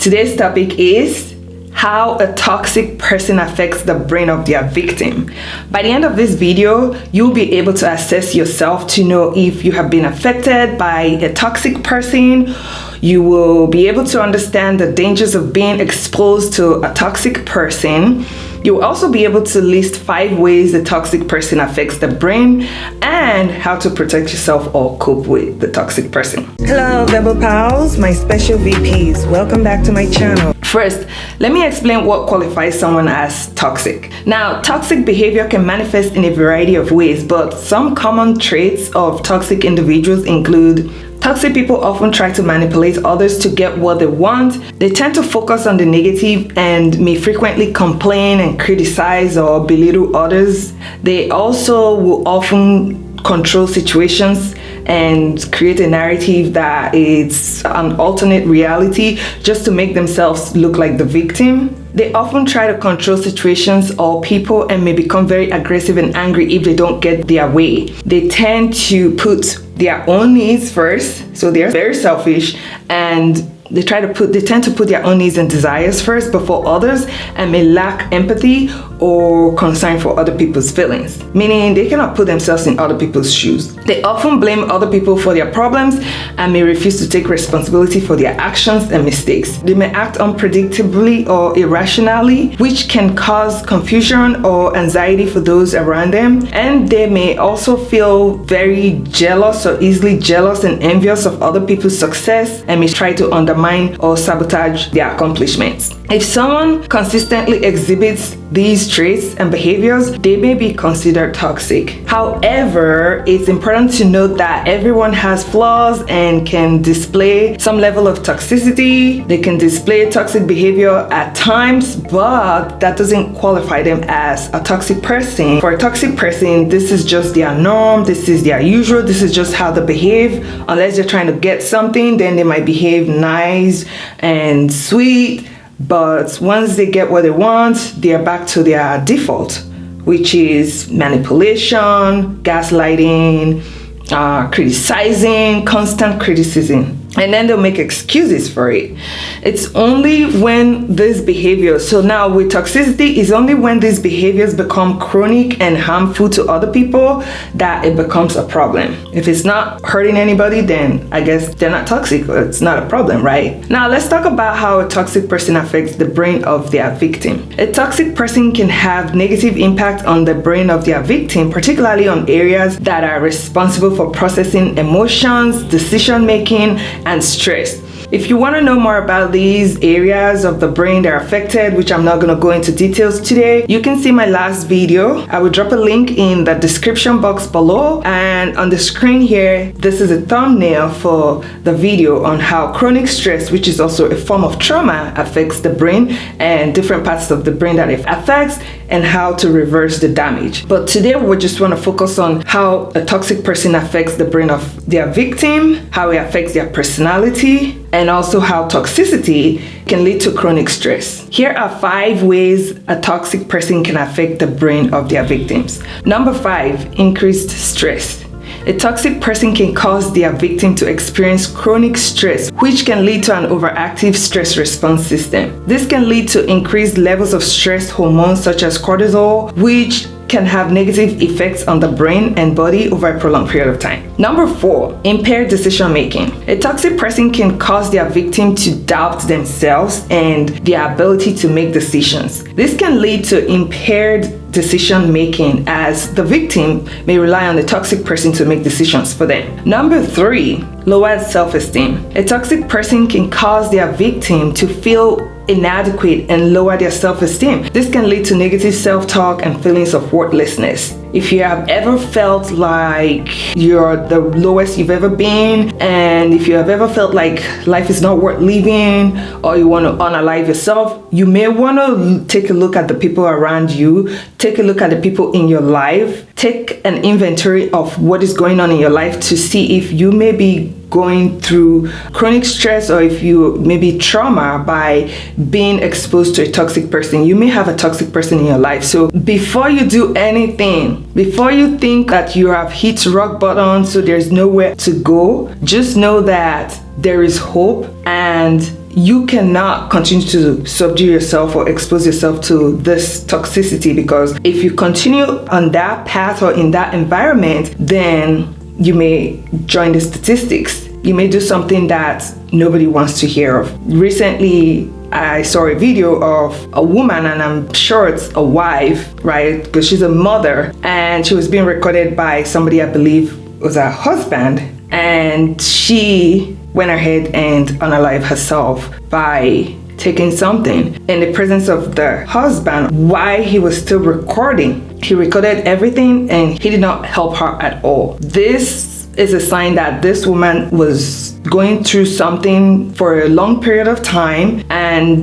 Today's topic is how a toxic person affects the brain of their victim. By the end of this video, you'll be able to assess yourself to know if you have been affected by a toxic person. You will be able to understand the dangers of being exposed to a toxic person. You'll also be able to list 5 ways the toxic person affects the brain and how to protect yourself or cope with the toxic person. Hello, Rebel Pals, my special VPs. Welcome back to my channel. First, let me explain what qualifies someone as toxic. Now, toxic behavior can manifest in a variety of ways, but some common traits of toxic individuals include: toxic people often try to manipulate others to get what they want. They tend to focus on the negative and may frequently complain and criticize or belittle others. They also will often control situations and create a narrative that it's an alternate reality just to make themselves look like the victim. They often try to control situations or people and may become very aggressive and angry if they don't get their way. They tend to put their own needs first, so they're very selfish, and they tend to put their own needs and desires first before others, and may lack empathy or concern for other people's feelings, meaning they cannot put themselves in other people's shoes. They often blame other people for their problems and may refuse to take responsibility for their actions and mistakes. They may act unpredictably or irrationally, which can cause confusion or anxiety for those around them. And they may also feel very jealous or easily jealous and envious of other people's success and may try to undermine or sabotage their accomplishments. If someone consistently exhibits these traits and behaviors, they may be considered toxic. However, it's important to note that everyone has flaws and can display some level of toxicity. They can display toxic behavior at times, but that doesn't qualify them as a toxic person. For a toxic person, this is just their norm, this is their usual, this is just how they behave. Unless they're trying to get something, then they might behave nice and sweet. But once they get what they want, they're back to their default, which is manipulation, gaslighting, criticizing, constant criticism. And then they'll make excuses for it. It's only when this behavior, so now with toxicity, it's only when these behaviors become chronic and harmful to other people that it becomes a problem. If it's not hurting anybody, then I guess they're not toxic, or it's not a problem, right? Now let's talk about how a toxic person affects the brain of their victim. A toxic person can have negative impact on the brain of their victim, particularly on areas that are responsible for processing emotions, decision making, and stress. If you want to know more about these areas of the brain that are affected, which I'm not going to go into details today, you can see my last video. I will drop a link in the description box below, and on the screen here, this is a thumbnail for the video on how chronic stress, which is also a form of trauma, affects the brain and different parts of the brain that it affects and how to reverse the damage. But today we just want to focus on how a toxic person affects the brain of their victim, how it affects their personality, and also how toxicity can lead to chronic stress. Here are 5 ways a toxic person can affect the brain of their victims. Number 5, increased stress. A toxic person can cause their victim to experience chronic stress, which can lead to an overactive stress response system. This can lead to increased levels of stress hormones such as cortisol, which can have negative effects on the brain and body over a prolonged period of time. Number 4, impaired decision making. A toxic person can cause their victim to doubt themselves and their ability to make decisions. This can lead to impaired decision making, as the victim may rely on the toxic person to make decisions for them. Number 3, lowered self-esteem. A toxic person can cause their victim to feel inadequate and lower their self-esteem. This can lead to negative self-talk and feelings of worthlessness. If you have ever felt like you're the lowest you've ever been, and if you have ever felt like life is not worth living, or you want to unalive yourself, you may want to take a look at the people around you, take a look at the people in your life, take an inventory of what is going on in your life to see if you may be going through chronic stress, or if you maybe trauma by being exposed to a toxic person. You may have a toxic person in your life. So before you do anything, before you think that you have hit rock bottom, so there's nowhere to go, just know that there is hope and you cannot continue to subdue yourself or expose yourself to this toxicity, because if you continue on that path or in that environment, then you may join the statistics. You may do something that nobody wants to hear of. Recently, I saw a video of a woman, and I'm sure it's a wife, right? Because she's a mother, and she was being recorded by somebody I believe was her husband, and she went ahead and unalived herself by taking something in the presence of the husband while he was still recording. He recorded everything and he did not help her at all. This is a sign that this woman was going through something for a long period of time, and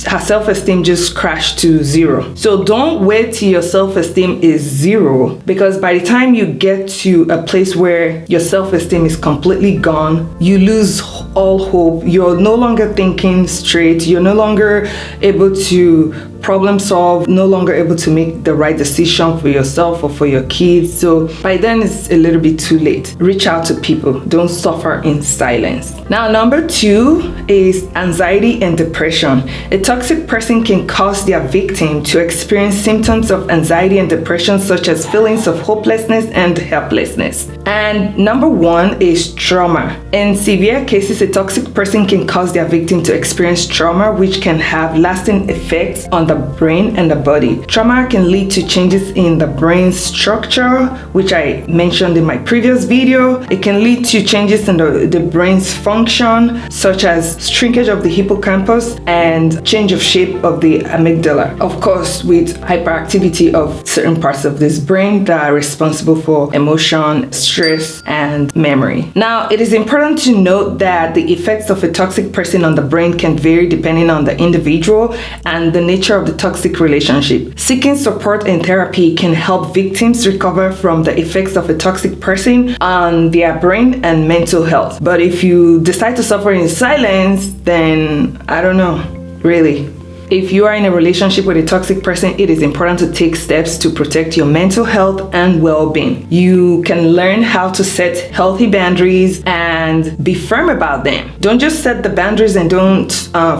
her self-esteem just crashed to zero. So don't wait till your self-esteem is zero, because by the time you get to a place where your self-esteem is completely gone, you lose all hope. You're no longer thinking straight. You're no longer able to problem solve, no longer able to make the right decision for yourself or for your kids. So by then it's a little bit too late. Reach out to people. Don't suffer in silence. Now, number 2 is anxiety and depression. A toxic person can cause their victim to experience symptoms of anxiety and depression, such as feelings of hopelessness and helplessness. And number 1 is trauma. In severe cases, a toxic person can cause their victim to experience trauma, which can have lasting effects on the brain and the body. Trauma can lead to changes in the brain structure, which I mentioned in my previous video. It can lead to changes in the brain's function, such as shrinkage of the hippocampus and change of shape of the amygdala. Of course, with hyperactivity of certain parts of this brain that are responsible for emotion, stress, and memory. Now, it is important to note that the effects of a toxic person on the brain can vary depending on the individual and the nature of the toxic relationship. Seeking support and therapy can help victims recover from the effects of a toxic person on their brain and mental health. But if you decide to suffer in silence, then I don't know, really. If you are in a relationship with a toxic person, it is important to take steps to protect your mental health and well-being. You can learn how to set healthy boundaries and be firm about them. Don't just set the boundaries and don't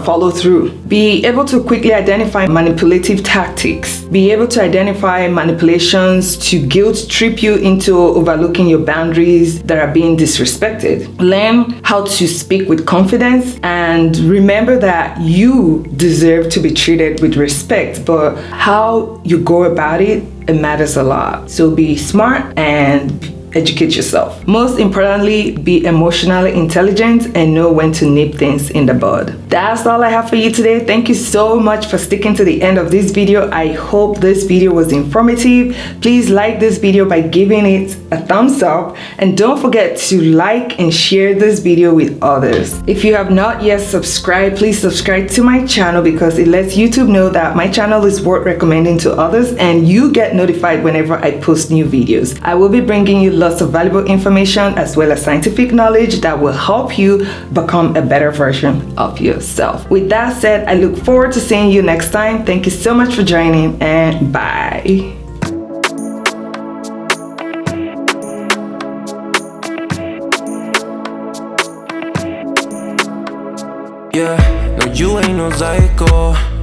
follow through. Be able to quickly identify manipulative tactics. Be able to identify manipulations to guilt trip you into overlooking your boundaries that are being disrespected. Learn how to speak with confidence, and remember that you deserve to be treated with respect, but how you go about it matters a lot. So be smart and educate yourself. Most importantly, be emotionally intelligent and know when to nip things in the bud. That's all I have for you today. Thank you so much for sticking to the end of this video. I hope this video was informative. Please like this video by giving it a thumbs up, and don't forget to like and share this video with others. If you have not yet subscribed, please subscribe to my channel, because it lets YouTube know that my channel is worth recommending to others, and you get notified whenever I post new videos. I will be bringing you lots of valuable information as well as scientific knowledge that will help you become a better version of yourself. With that said, I look forward to seeing you next time. Thank you so much for joining, and bye. Yeah, no, you ain't no psycho.